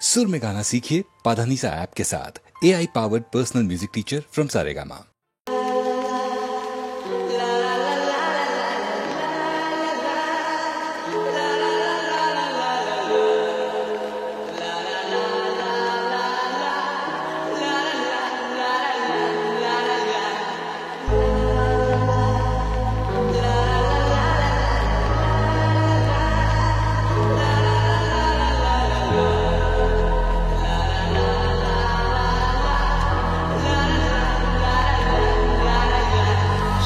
सुर में गाना सीखिए पाधानीसा ऐप के साथ। AI powered personal music teacher from Saregama.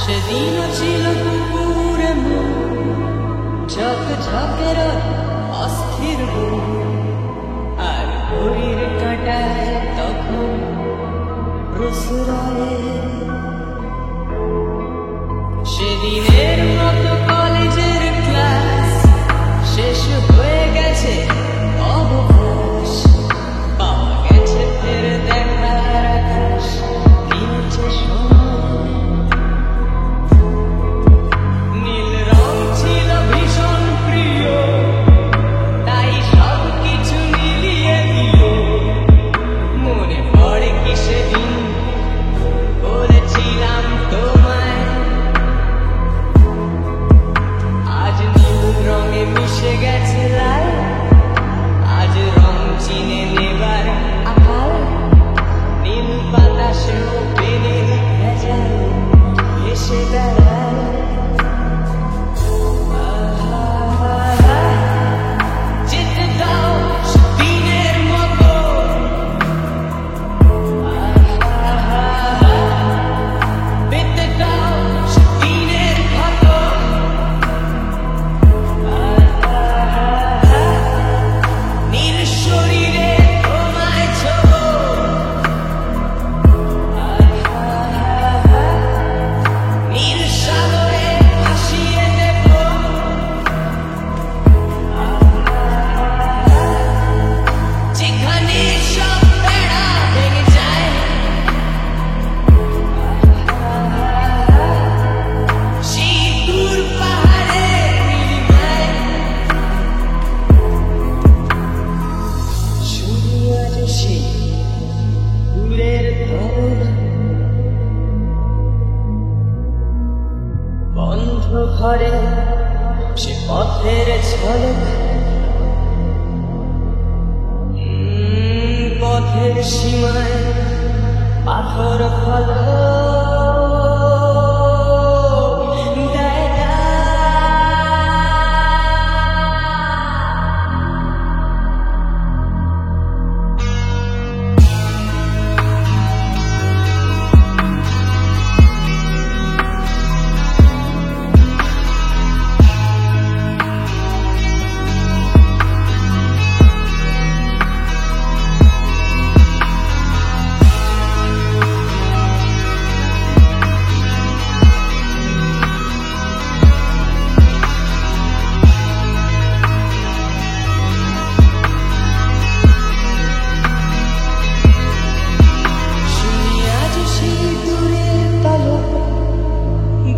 সেদিন ছিল দুপুরে ঝকঝকের অস্থির আর ঘড়ির কাঁটায় তখন প্রসরায়ে সেদিনের মতো কলেজের ক্লাস শেষ হয়ে গেছে অবকাশ পাওয়া গেছে ফের দেখার আকাশ নিচে বন্ধ ঘরে সে পথের ঝলক পথের সীমায় পাথর ফলক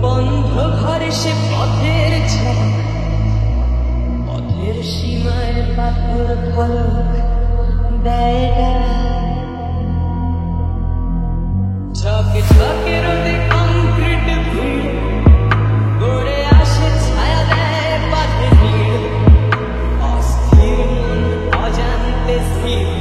বন্ধ ঘরে সে পথের ঝলক পথের সীমায় পাথর ফলক দেয় ঝকে ঝকে রোদে কংক্রিট ভিড় গড়ে আসে ছায়া দেয় পথে ভিড় অস্থির মন অজান্তে স্থির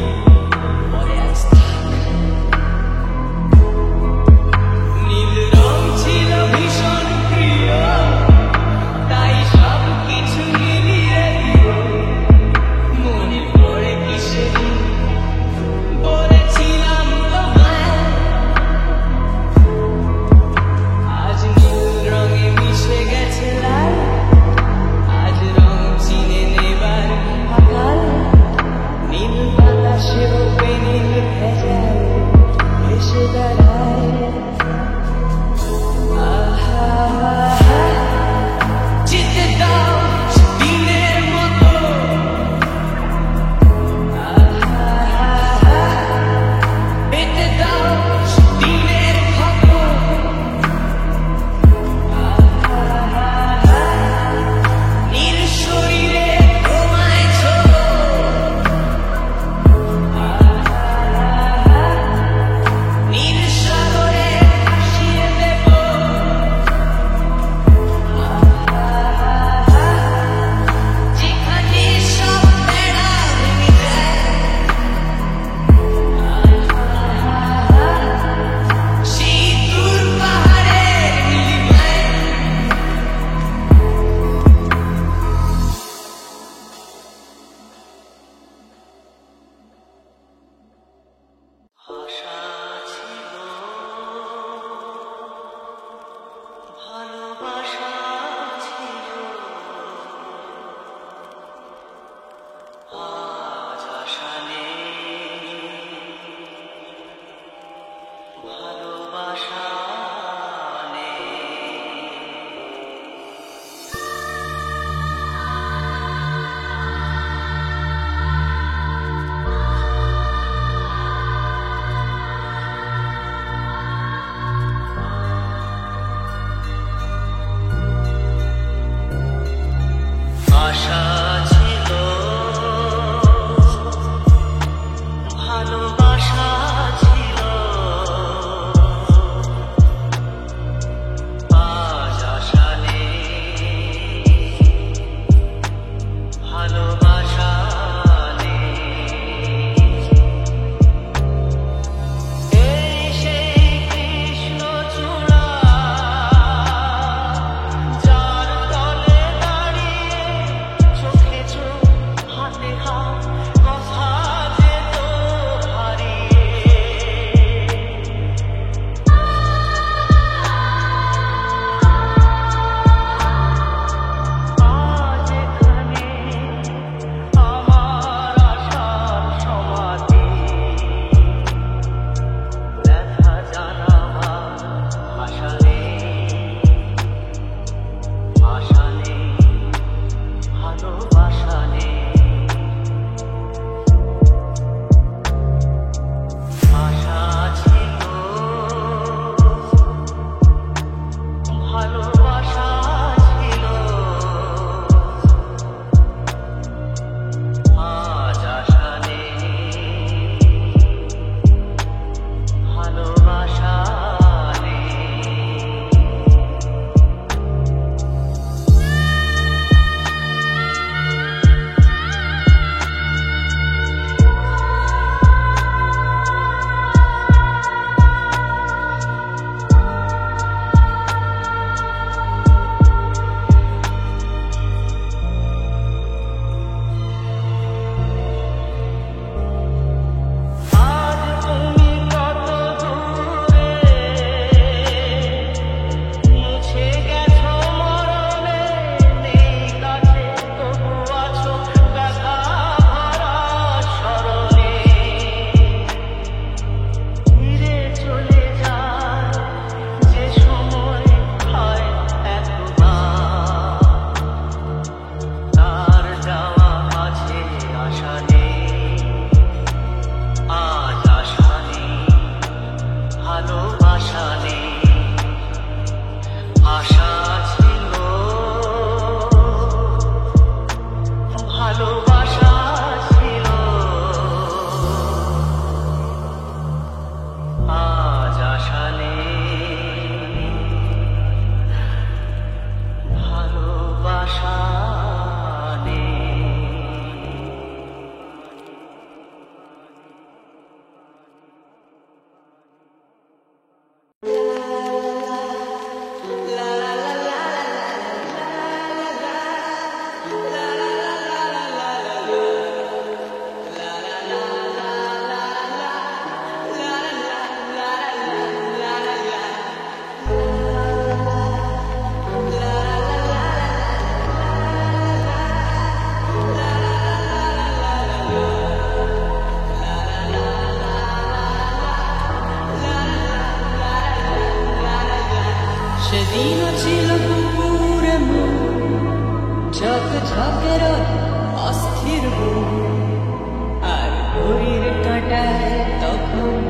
ঘড়ির কাঁটায় তখন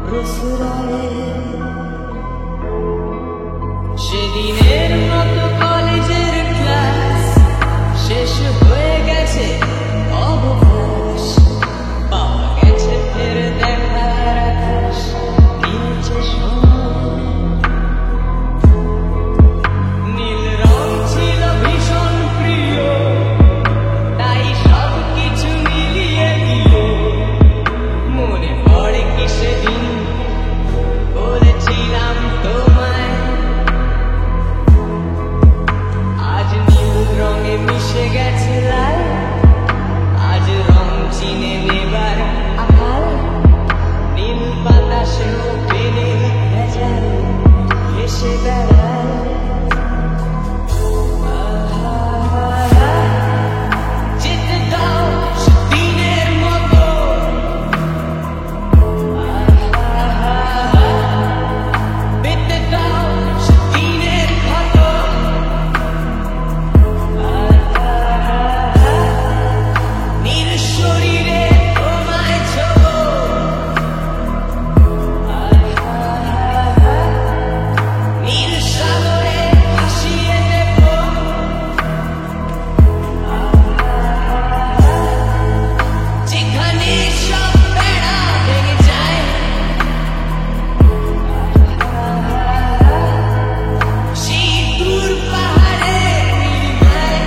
প্রসরায় সেদিনের মতো কলেজের ক্লাস শেষ হয়ে গেছে অবকাশ পাওয়া গেছে ফের দেখার আকাশ নিচে সময় নীল রং ছিল ভীষণ প্রিয় তাই সব কিছু মিলিয়ে দিল মনে পড়ে কি সেদিন বলেছিলাম তোমায় আজ নীল রঙে মিশে গেছে লাল আজ রং চিনে নেবার আকাল নীল বাতাসেও পেনের ভেজাল ভেসে বেড়ায় যেতে দাও সেদিনের মতো পেতে দাও সেদিনের ক্ষত নীল শরীরে তোমায় ছোঁবো নীল সাগরে ভাসিয়ে দেব যেখানে সব বেড়া ভেঙে যায় সেই দূর পাহাড়ের নীলিমায়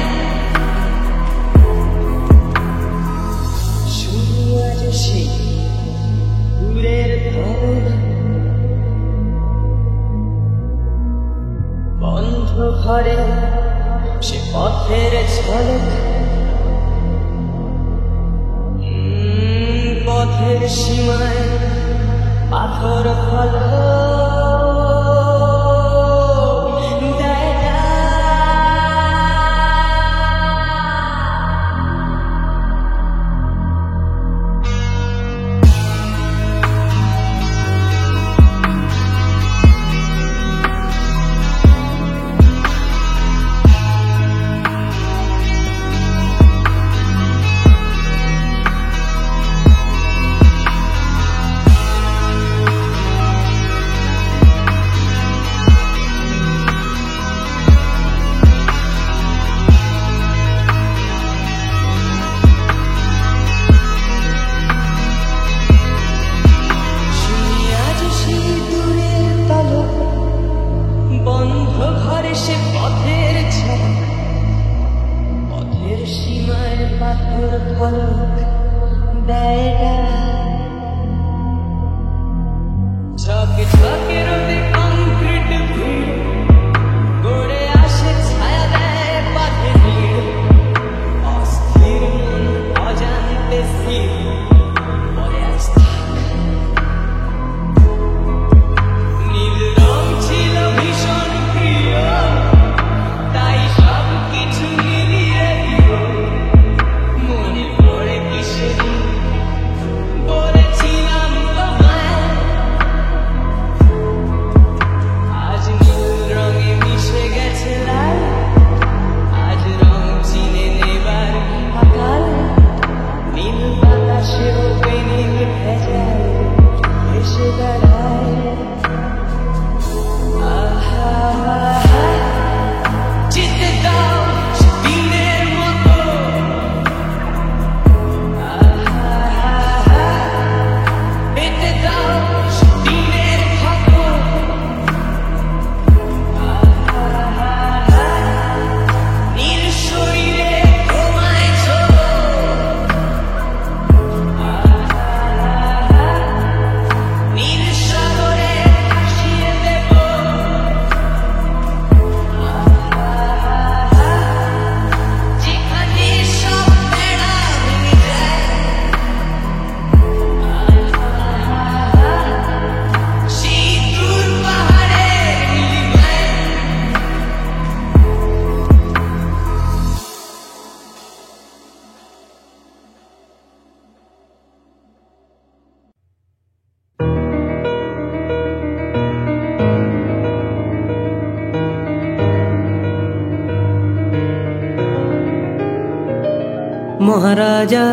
শুধু আজ সেই দূরের ধরন বন্ধ ঘরে সে পথের ঝলক পথের সীমায় পাথর ফলক দেয় না। শুনি আজ সেই দূরের পালক বন্ধ ঘরে সে পথের ঝলক পথের সীমায় পাথর ফলক দেয় না। ঝকে ঝকে রোদে কংক্রিট ভিড় গড়ে আসে ছায়া দেয় পাথে ভিড় অস্থির মন অজান্তে স্থির বলে আজ থাক। নীল রং ছিল ভীষণ প্রিয় তাই সব কিছু মিলিয়ে দিল মনে পড়ে কি সেদিন বলেছিলাম তোমায় আজ নীল রঙে মিশে গেছে লাল আজ রং চিনে নেবার আকাল নীল বাতাসেও পেনিল ভেজাল ভেসে বেড়ায় যেতে দাও সেদিনের মতো পেতে দাও সেদিনের ক্ষত নীল শরীরে তোমায় ছোঁবো নীল সাগরে ভাসিয়ে দেব যেখানে সব বেড়া ভেঙে যায় সেই দূর পাহাড়ের নীলিমায় মহারাজা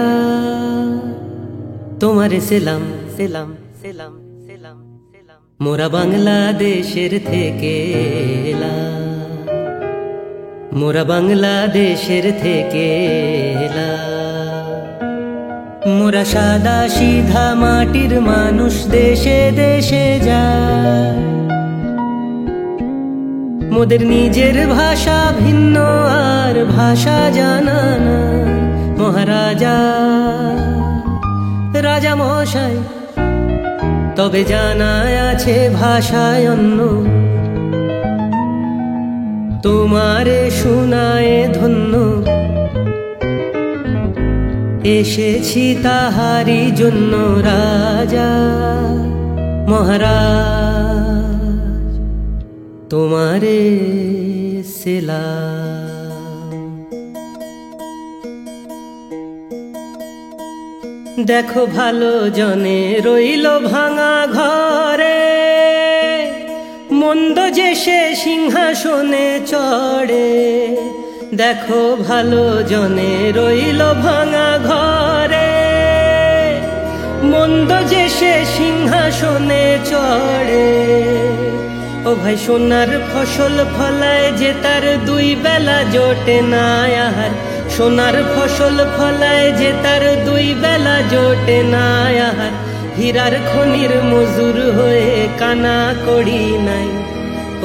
তোমারে সেলাম সেলাম সেলাম সেলাম সেলাম মোরা বাংলাদেশের থেকে এলাম, মোরা বাংলাদেশের থেকে এলাম। মোরা সাদা সিধা মাটির মানুষ, দেশে দেশে যায়। মোদের নিজের ভাষা ভিন্ন আর ভাষা জানা না। মহারাজা রাজা মশাই তবে জানা আছে ভাষায় অন্য, তোমারে শুনায়ে ধন্য। এসেছি তাহারি জন্য রাজা মহারাজ তোমারে সেলাম। দেখো ভালো জনে রইল ভাঙা ঘরে, মন্দ যে সে সিংহাসনে চড়ে। দেখো ভালো জনে রইল ভাঙা ঘরে, মন্দ যে সে সিংহাসনে চড়ে। ও ভাই সোনার ফসল ফলায় যে তার দুই বেলা জোটে না আহার। সোনার ফসল ফলায় যে তার দুই বেলা জোটে না আহার। হীরার খনির মজুর হয়ে কানা করি নাই,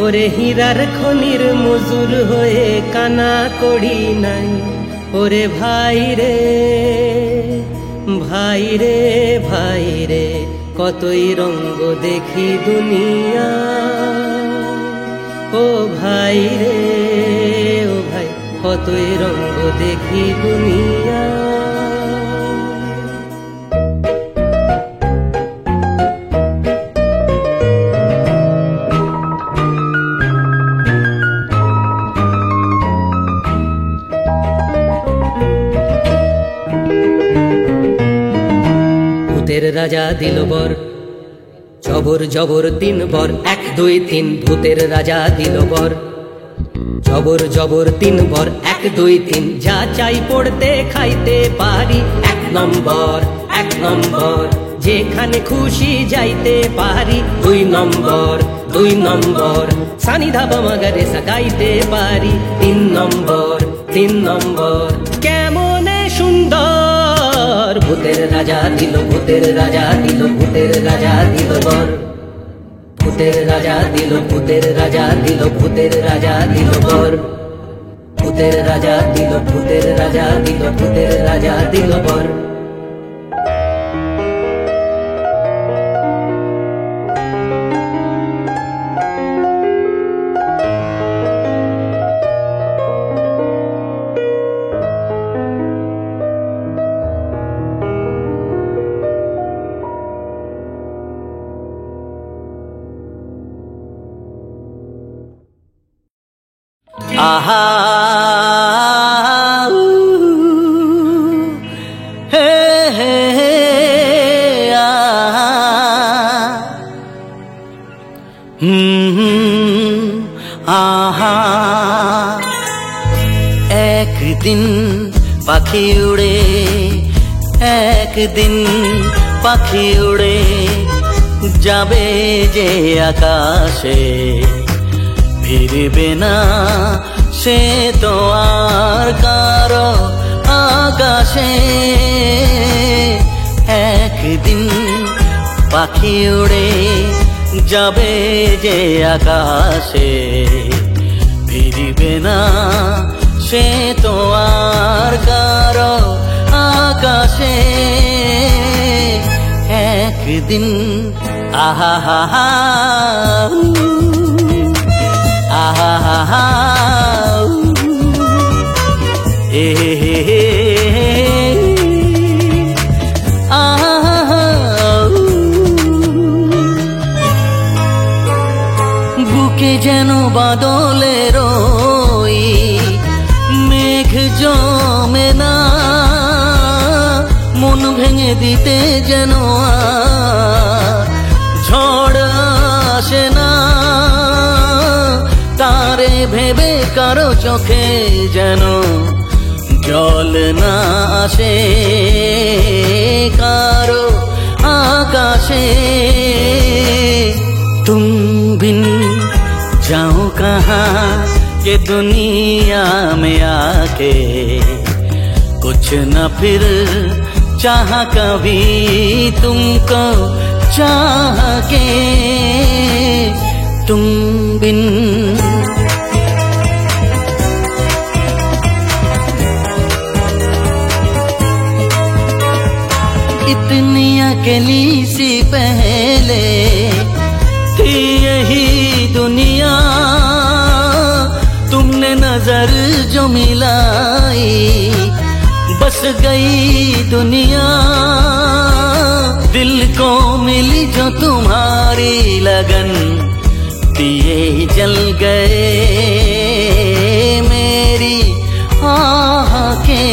ওরে হীরার খনির মজুর হয়ে কানা করি নাই। ওরে ভাই রে ভাই রে ভাই রে, কতই রঙ্গ দেখি দুনিয়া। ও ভাই রে ও ভাই, কতই রঙ্গ দেখি দুনিয়া। ভূতের রাজা দিল বর, জবর জবর 3 বর, 1 2 3। ভূতের রাজা দিল বর, জবর জবর 3 বর, 1 2 3। যা চাই পড়তে খাইতে পারি, 1 নম্বর 1 নম্বর। যেখানে খুশি যাইতে পারি, 2 নম্বর 2 নম্বর। সানি ধাবা মাগারে সাগাইতে পারি, 3 নম্বর 3 নম্বর। কেমনে সুন্দর ভূতের রাজা দিল, ভূতের রাজা দিল, ভূতের রাজা দিল বর। ভূতের রাজা দিল, ভূতের রাজা দিল, ভূতের রাজা দিল বর। ভূতের রাজা দিল, ভূতের রাজা দিল, ভূতের রাজা দিল বর। আহা হে হে হে আহা। একদিন পাখি উড়ে, একদিন পাখি উড়ে যাবে যে আকাশে। ফিরবে না সে তো আর কারো আকাশে। একদিন পাখি উড়ে যাবে যে আকাশে। ফিরবে না সে তো আর কারো আকাশে। একদিন আহা হা হা আহা হা হা এ আহা। বুকে যেন বাদলের ওই মেঘ জমে না, মন ভেঙে দিতে যেন ঝড় আসে না। তারে ভেবে কারো চোখে যেন জল না আসে, কারো कि दुनिया में आके कुछ न फिर चाह कभी तुमको चाह के तुम बिन। इतनी अकेली सी पहले थी यही दुनिया, तुमने नजर जो मिलाई बस गई दुनिया। दिल को मिली जो तुम्हारी लगन, दिए जल गए मेरी आह के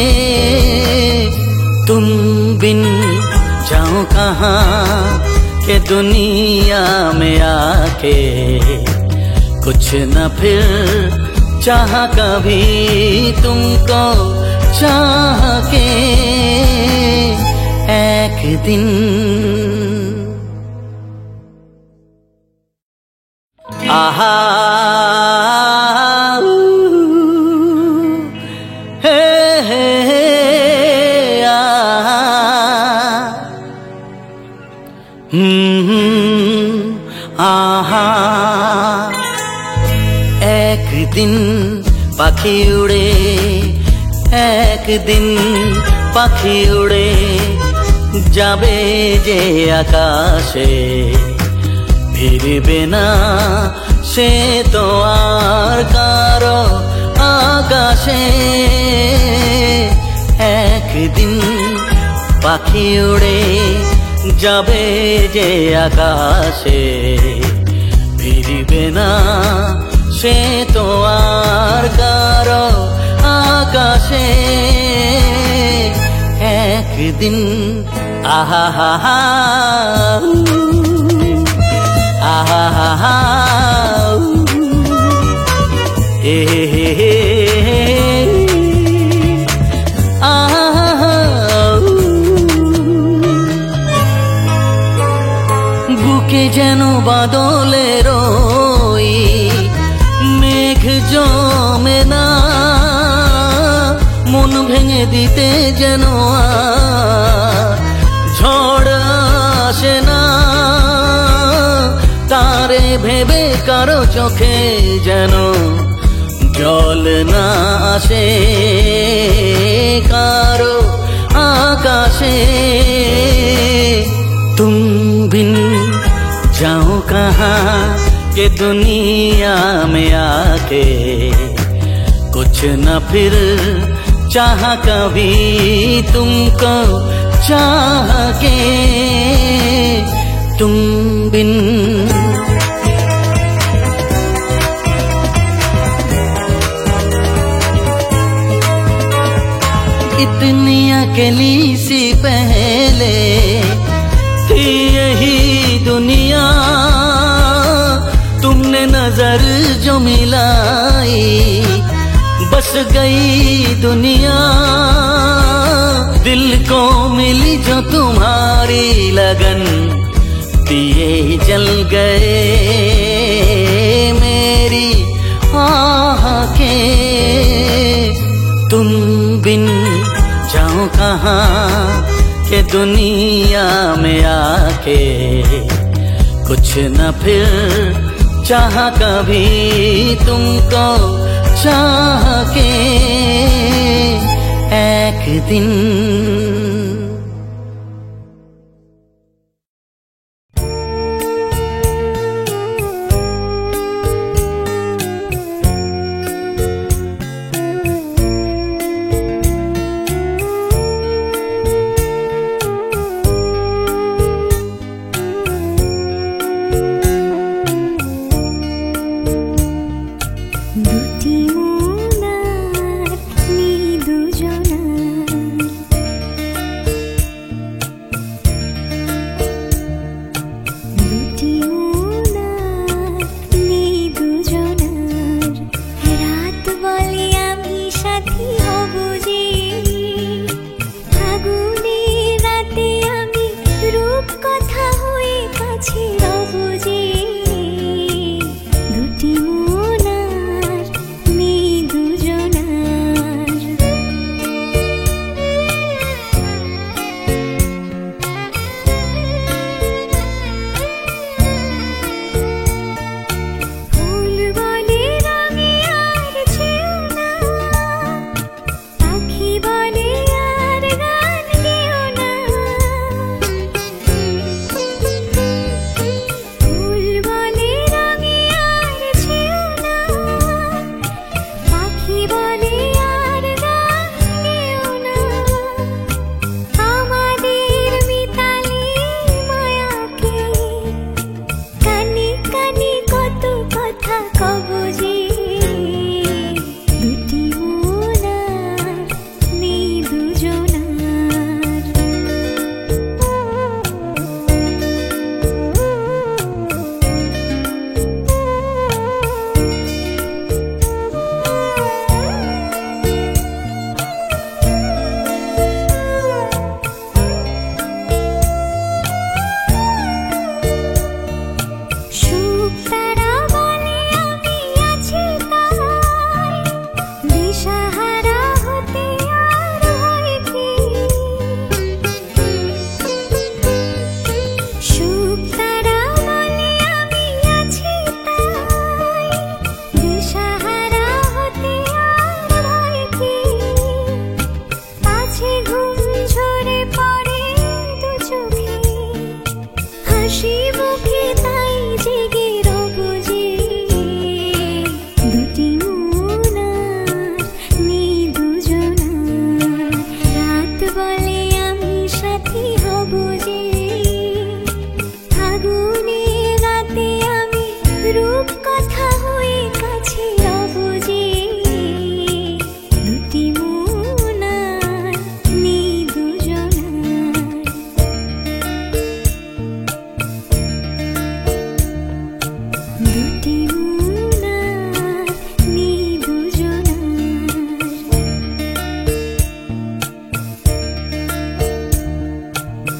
तुम बिन। जाऊं कहाँ के दुनिया में आके कुछ न फिर चाह कभी तुमको चाह के एक दिन। आहा हे हे आहा आहा। एक दिन পাখি উড়ে, একদিন পাখি উড়ে যাবে যে আকাশে, ফিরবে না সে তো আর কারো আকাশে। একদিন পাখি উড়ে যাবে যে আকাশে, ফিরবে না সে তো আর কারো আকাশে। একদিন আহা হা হা আহা হা হা হে হে হে আহা। বুকে যেন বাদলের ওই মেঘ জমে না, মন ভেঙে দিতে যেন ঝড় আসে না। তারে ভেবে কারো চোখে যেন জল না আসে, কারো আকাশে तुम बिन। जाऊं कहाँ के दुनिया में आके कुछ न फिर चाह कभी तुमको चाह के तुम बिन। इतनी अकेली सी पहले थी यही दुनिया, तुमने नजर जो मिलाई बस गई दुनिया। दिल को मिली जो तुम्हारी लगन, दिए जल गए मेरी आह के तुम बिन। जाऊं कहाँ के दुनिया में आके कुछ न फिर चाह कभी तुमको चाह के एक दिन। দুটি মনার নি দুজনার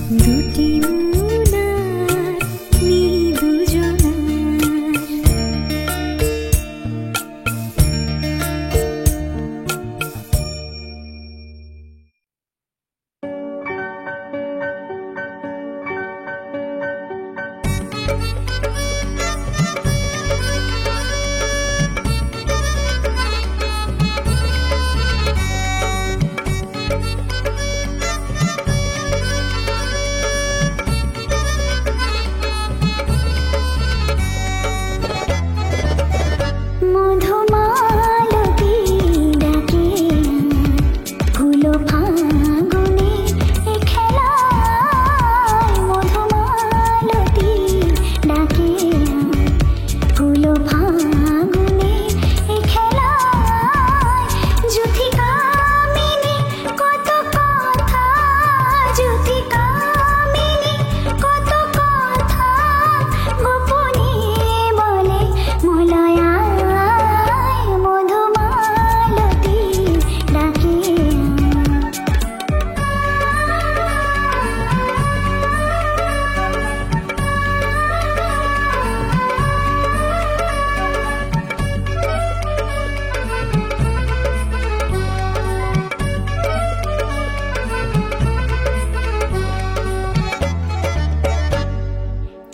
দুটি মুনার মৃদু জোনার। মধুমালতী ডাকে ফুলো ফাগুনে এ খেলায়, মধুমালতী ডাকে ফুলো ফাগুনে এ খেলায়। জ্যোতিকামিনী কত কথা, জ্যোতিকামিনী কত কথা গোপনে বলে মলয়া। মধুমালতী ডাকে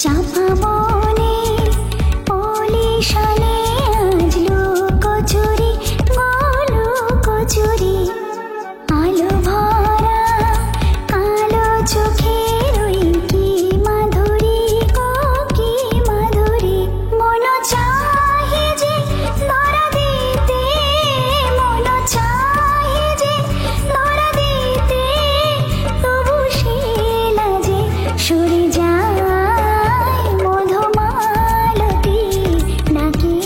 চাপা বনে পলিশানে আজ লুকোচুরি লুকোচুরি, আলো ভরা কালো চোখের ওই কি মাধুরী গো কি মাধুরী। মন চাহে যে ধরা দিতে, মন চাহে যে ধরা দিতে, তবু সে লাজে সরে যায়। মধুমালতী ডাকে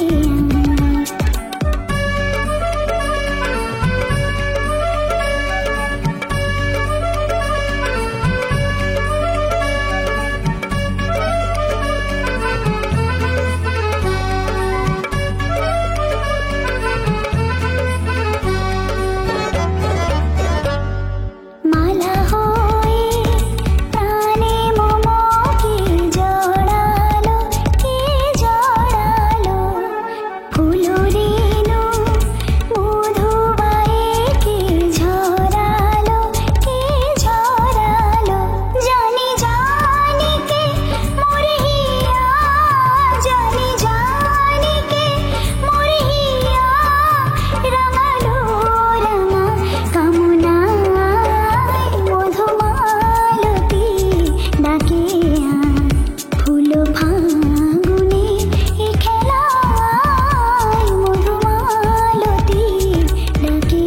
মালা হয়ে প্রাণে মোমকে জড়ালো, কে জড়ালো। ফুলো রেণু মধুবায়ে কে ঝরালো, কে ঝরালো। জানি জানি কে মোরে হিয়া, জানি জানি কে মোরে হিয়া। রাঙালো রাঙা কামনায় মধুমালতী ডাকে ফুলো ফাগুনে এ খেলায়, মধুমালতী ডাকে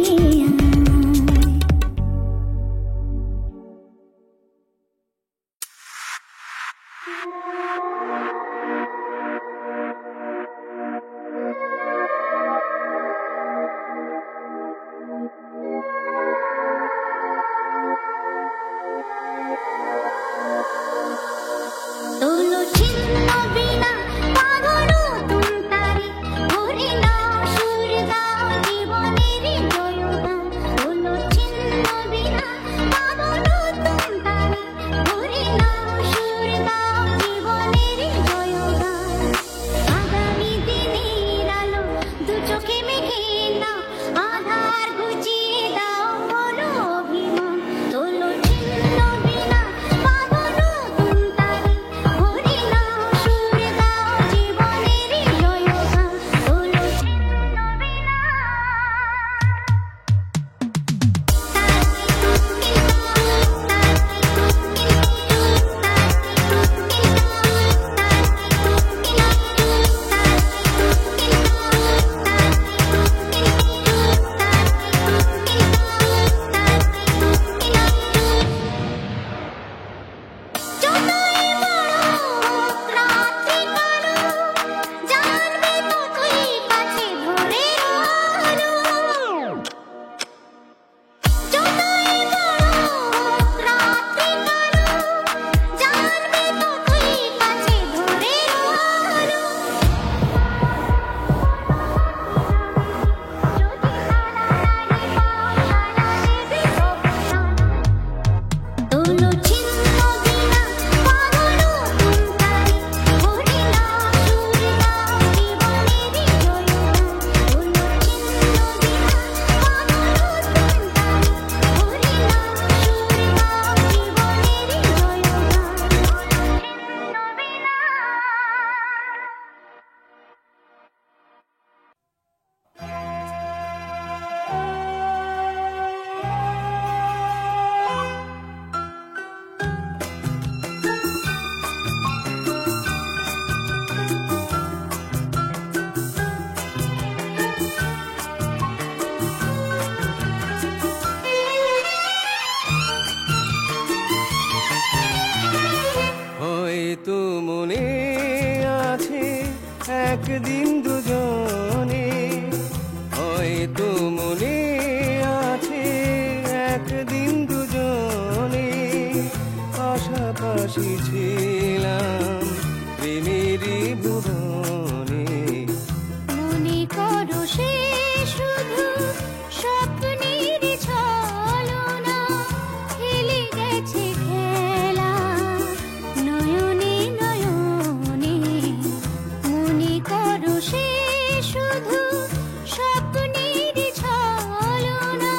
তোলো ছিন্ন বিনা বাঁধনো তুমতারে, হরি নাম সুর গাও জীবনের জয়গান। তোলো ছিন্ন বিনা বাঁধনো তুমতারে, হরি নাম সুর গাও জীবনের জয়গান। একদিন দুজনে হয়তো মনে আছে একদিন দুজনে পাশাপাশি ছিলাম প্রেমেরই ভুবনে মনে করো সে শুধু স্বপ্নের ছলনা খেলে গেছে খেলা নয়নে নয়নে মনে করো সে শুধু স্বপ্নের ছলনা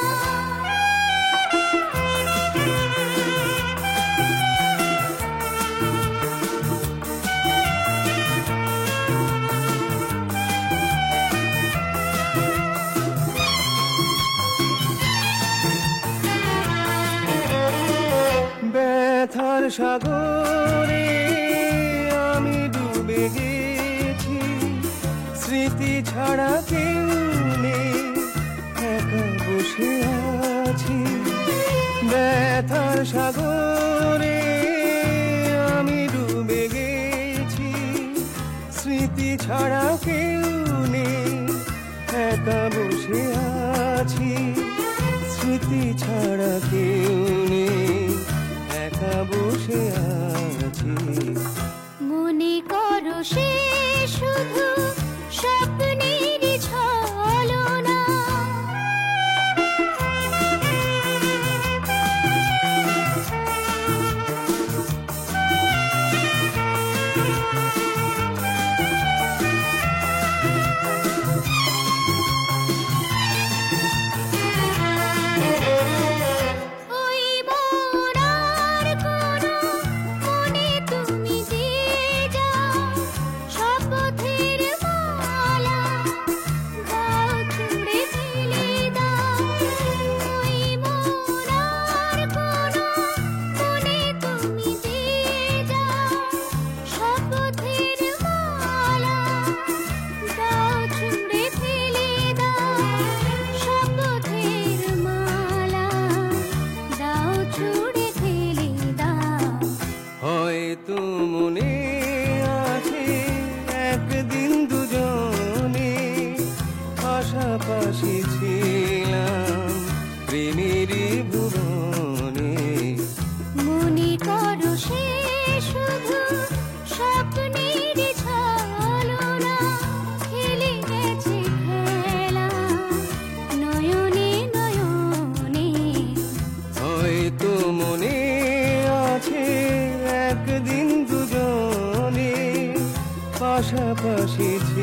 ব্যথার সাগরে আমি ডুবে গেছি স্মৃতি ছাড়া কেউ নেই একা বসে আছি ব্যথার সাগরে আমি ডুবে গেছি স্মৃতি ছাড়া কেউ নেই একা বসে আছি স্মৃতি ছাড়া কেউ নেই একা বসে আছি মনে করো সে শুধু স্বপ্নের ছলনা ওই মরার কোনো মনে তুমি দিয়ে যাও শপথের মালা দাও ছুঁড়ে ফেলে দাও ওই মরার কোনো মনে তুমি দিয়ে যাও শপথের মালা দাও ছুঁড়ে ফেলে দাও শপথের মালা দাও ছুঁড়ে ফেলে দাও হয়তো মনে আছে একদিন দুজনে পাশাপাশি ছিলাম প্রেমেরই ভুবনে মনে করো সে শুধু স্বপ্নের ছলনা খেলে গেছে খেলা নয়নে নয়নে হয়তো মনে আছে একদিন দুজনে পাশাপাশি ছিলাম